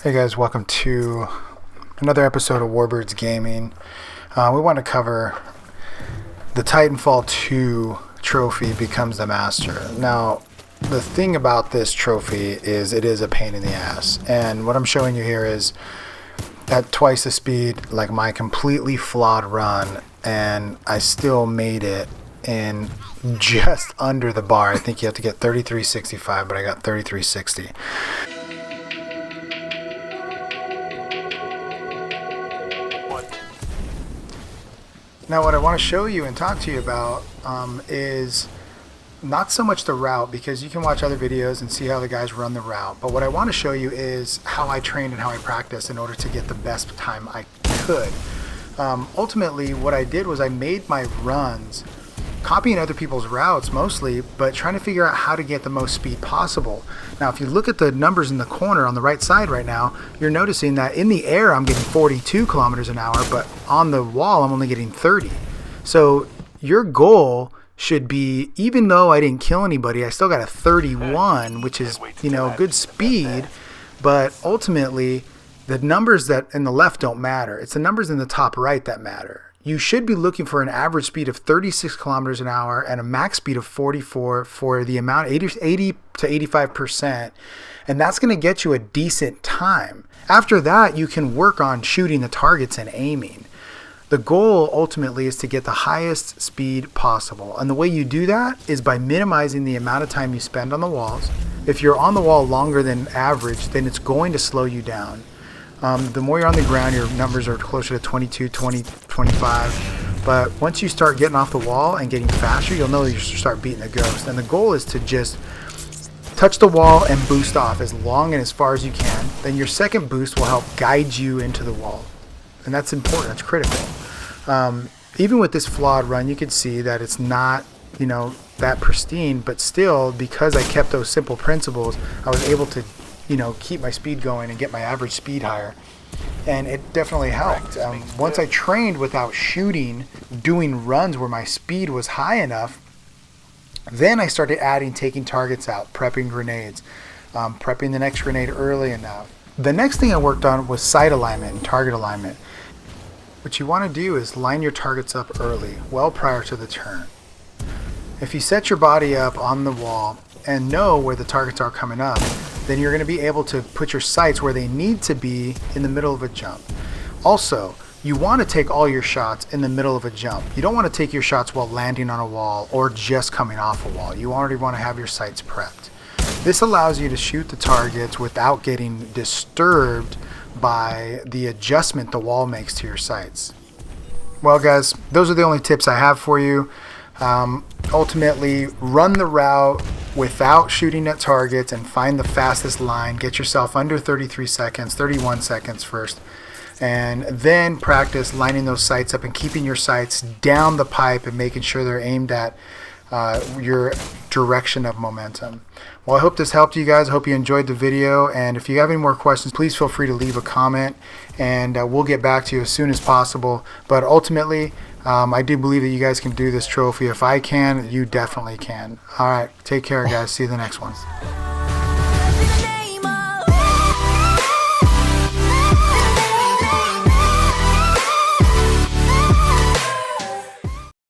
Hey guys, welcome to another episode of Warbirds Gaming. We want to cover the TitanFall2 trophy becomes the master. Now, the thing about this trophy is it is a pain in the ass. And what I'm showing you here is at twice the speed, like my completely flawed run, and I still made it in just under the bar. I think you have to get 3365, but I got 3360. Now what I want to show you and talk to you about is not so much the route, because you can watch other videos and see how the guys run the route, but what I want to show you is how I trained and how I practiced in order to get the best time I could. Ultimately, what I did was I made my runs copying other people's routes mostly, but trying to figure out how to get the most speed possible. Now, if you look at the numbers in the corner on the right side right now, you're noticing that in the air I'm getting 42 kilometers an hour, but on the wall I'm only getting 30. So your goal should be, even though I didn't kill anybody, I still got a 31, which is, good speed, but ultimately the numbers that in the left don't matter. It's the numbers in the top right that matter. You should be looking for an average speed of 36 kilometers an hour and a max speed of 44 for the amount 80 to 85%, and that's going to get you a decent time. After that, you can work on shooting the targets and aiming. The goal ultimately is to get the highest speed possible, and the way you do that is by minimizing the amount of time you spend on the walls. If you're on the wall longer than average, then it's going to slow you down. The more you're on the ground, your numbers are closer to 22, 20, 25. But once you start getting off the wall and getting faster, you'll know you start beating the ghost. And the goal is to just touch the wall and boost off as long and as far as you can. Then your second boost will help guide you into the wall. And that's important. That's critical. Even with this flawed run, you can see that it's not, that pristine. But still, because I kept those simple principles, I was able to keep my speed going and get my average speed higher, and it definitely helped. Once I trained without shooting, doing runs where my speed was high enough, then I started taking targets out, prepping grenades, prepping the next grenade early enough. The next thing I worked on was sight alignment and target alignment. What you want to do is line your targets up early, well prior to the turn. If you set your body up on the wall and know where the targets are coming up, then you're going to be able to put your sights where they need to be in the middle of a jump. Also, you want to take all your shots in the middle of a jump. You don't want to take your shots while landing on a wall or just coming off a wall. You already want to have your sights prepped. This allows you to shoot the targets without getting disturbed by the adjustment the wall makes to your sights. Well guys, those are the only tips I have for you. Ultimately, run the route without shooting at targets and find the fastest line. Get yourself under 33 seconds, 31 seconds first, and then practice lining those sights up and keeping your sights down the pipe and making sure they're aimed at your direction of momentum. Well, I hope this helped you guys. I hope you enjoyed the video, and if you have any more questions, please feel free to leave a comment, and we'll get back to you as soon as possible. But ultimately, I do believe that you guys can do this trophy. If I can, you definitely can. All right, take care, guys. See you in the next one.